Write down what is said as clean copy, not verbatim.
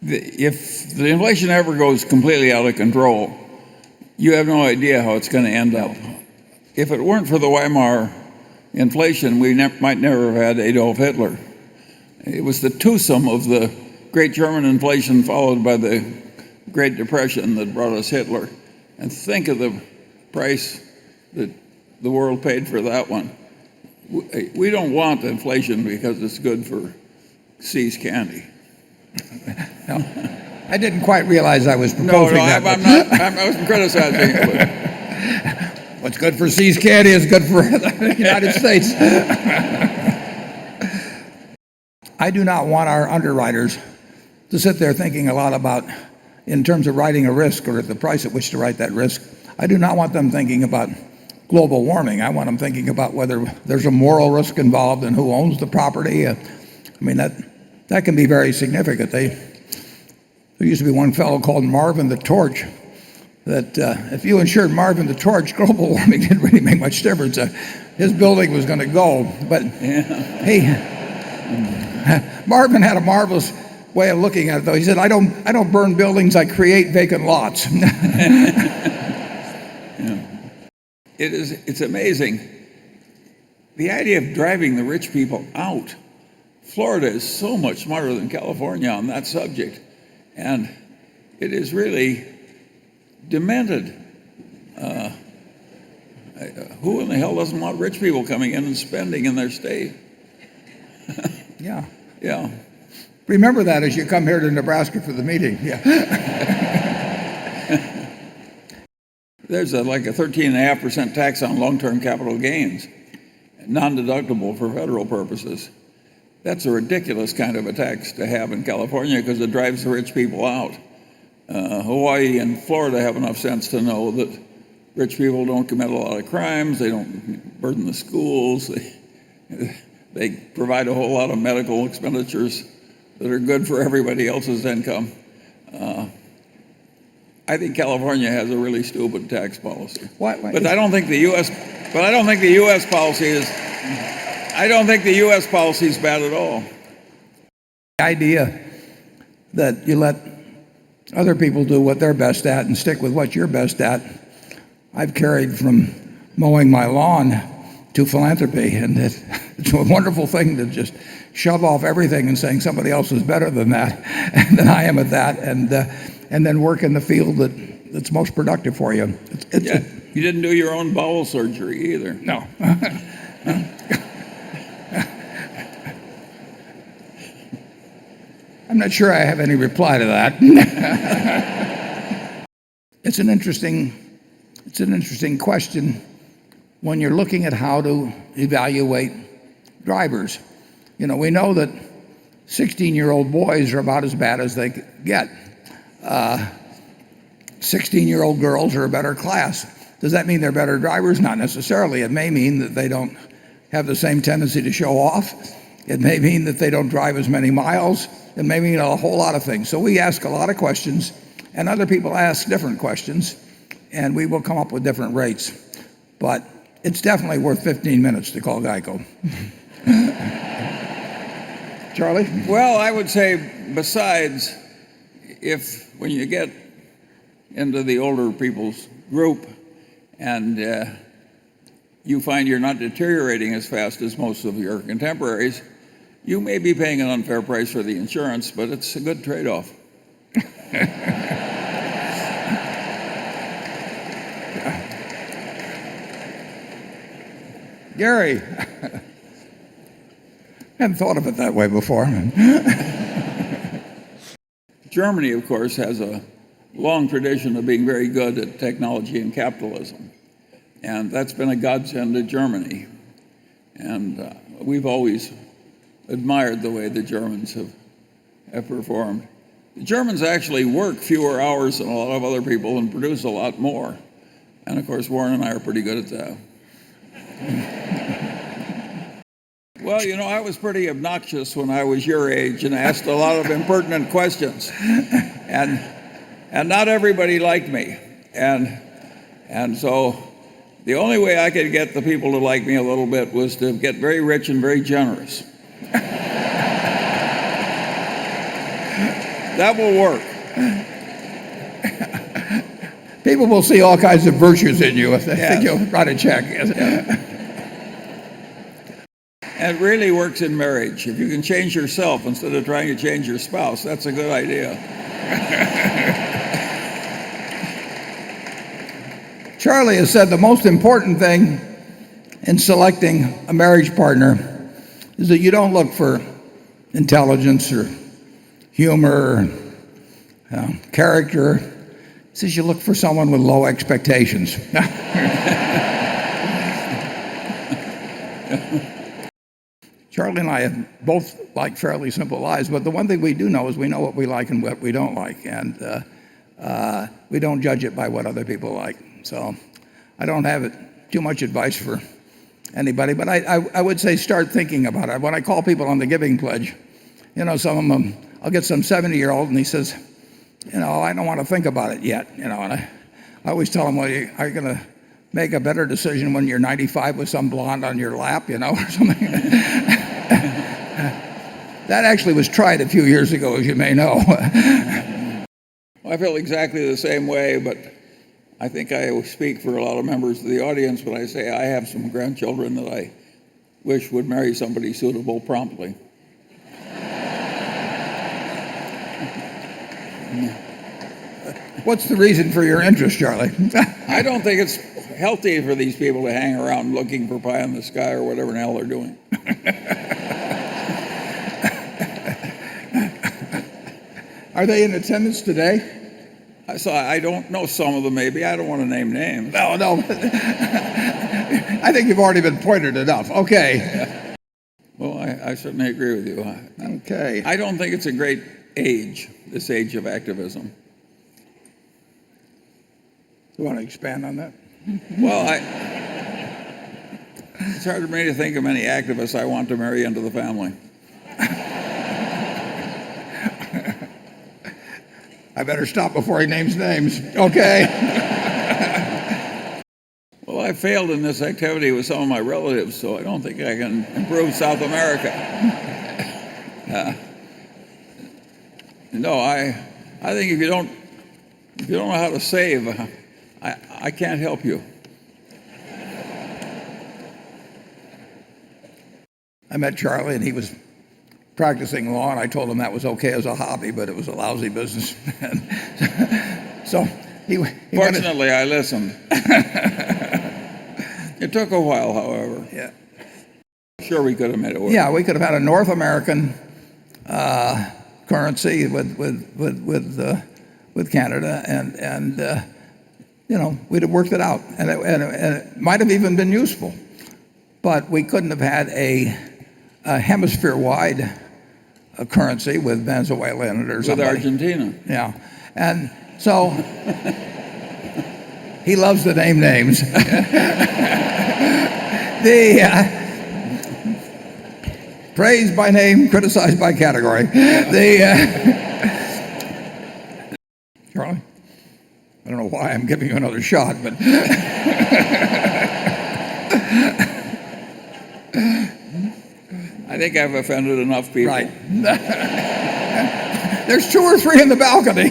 if the inflation ever goes completely out of control, you have no idea how it's going to end up. If it weren't for the Weimar inflation, we might never have had Adolf Hitler. It was the twosome of the Great German inflation followed by the Great Depression that brought us Hitler. And think of the price that the world paid for that one. We don't want inflation because it's good for See's candy. No, I didn't quite realize I was proposing that. I wasn't criticizing it. What's good for See's candy is good for the United States. I do not want our underwriters to sit there thinking a lot about, in terms of writing a risk or the price at which to write that risk. I do not want them thinking about global warming. I want them thinking about whether there's a moral risk involved and who owns the property. I mean, that can be very significant. There used to be one fellow called Marvin the Torch, that if you insured Marvin the Torch, global warming didn't really make much difference. His building was going to go. But Marvin had a marvelous way of looking at it, though. He said, I don't burn buildings, I create vacant lots. It's amazing. The idea of driving the rich people out. Florida is so much smarter than California on that subject. And it is really demented. Who in the hell doesn't want rich people coming in and spending in their state? Yeah. Yeah. Remember that as you come here to Nebraska for the meeting. Yeah. There's like a 13.5% tax on long-term capital gains, non-deductible for federal purposes. That's a ridiculous kind of a tax to have in California because it drives the rich people out. Hawaii and Florida have enough sense to know that rich people don't commit a lot of crimes, they don't burden the schools, they provide a whole lot of medical expenditures that are good for everybody else's income. I think California has a really stupid tax policy. But I don't think the U.S. policy is. I don't think the U.S. policy is bad at all. The idea that you let other people do what they're best at and stick with what you're best at, I've carried from mowing my lawn to philanthropy, and it's a wonderful thing to just shove off everything and saying somebody else is better than that, than I am at that, and then work in the field that's most productive for you. You didn't do your own bowel surgery either. No. I'm not sure I have any reply to that. It's an interesting question when you're looking at how to evaluate drivers. We know that 16-year-old boys are about as bad as they get. 16-year-old girls are a better class. Does that mean they're better drivers? Not necessarily. It may mean that they don't have the same tendency to show off. It may mean that they don't drive as many miles. It may mean a whole lot of things. So we ask a lot of questions, and other people ask different questions, and we will come up with different rates. But it's definitely worth 15 minutes to call Geico. Charlie? Well, I would say besides, when you get into the older people's group and you find you're not deteriorating as fast as most of your contemporaries, you may be paying an unfair price for the insurance, but it's a good trade-off. Gary, hadn't thought of it that way before. Germany, of course, has a long tradition of being very good at technology and capitalism. And that's been a godsend to Germany. And we've always admired the way the Germans have performed. The Germans actually work fewer hours than a lot of other people and produce a lot more. And of course, Warren and I are pretty good at that. Well, I was pretty obnoxious when I was your age and asked a lot of impertinent questions. And not everybody liked me. And so the only way I could get the people to like me a little bit was to get very rich and very generous. That will work. People will see all kinds of virtues in you if they Yes. think you'll write a check. And it really works in marriage. If you can change yourself instead of trying to change your spouse, that's a good idea. Charlie has said the most important thing in selecting a marriage partner is that you don't look for intelligence or humor or character. He says you look for someone with low expectations. Charlie and I have both like fairly simple lives, but the one thing we do know is we know what we like and what we don't like, and we don't judge it by what other people like. So I don't have too much advice for anybody, but I would say start thinking about it. When I call people on the Giving Pledge, some of them, I'll get some 70-year-old and he says, I don't want to think about it yet, and I always tell them, well, are you going to make a better decision when you're 95 with some blonde on your lap, or something? That actually was tried a few years ago, as you may know. I feel exactly the same way, but I think I speak for a lot of members of the audience when I say I have some grandchildren that I wish would marry somebody suitable promptly. What's the reason for your interest, Charlie? I don't think it's healthy for these people to hang around looking for pie in the sky or whatever the hell they're doing. Are they in attendance today? I don't know some of them maybe. I don't want to name names. No. I think you've already been pointed enough. Okay. Yeah. Well, I certainly agree with you. Okay. I don't think it's a great age, this age of activism. You want to expand on that? Well, it's hard for me to think of many activists I want to marry into the family. I better stop before he names names. Okay. Well, I failed in this activity with some of my relatives, so I don't think I can improve South America. No, I think if you don't know how to save, I can't help you. I met Charlie and he was practicing law, and I told him that was okay as a hobby, but it was a lousy business. So he Fortunately, I listened. It took a while, however. Yeah. Sure, we could have made it work. Yeah, we could have had a North American currency with Canada, and we'd have worked it out, and it might have even been useful, but we couldn't have had a hemisphere-wide currency with Venezuela in it or something. With Argentina. Yeah, and so he loves to name names. Praised by name, criticized by category. Charlie, I don't know why I'm giving you another shot, but I think I've offended enough people. right. There's 2 or 3 in the balcony.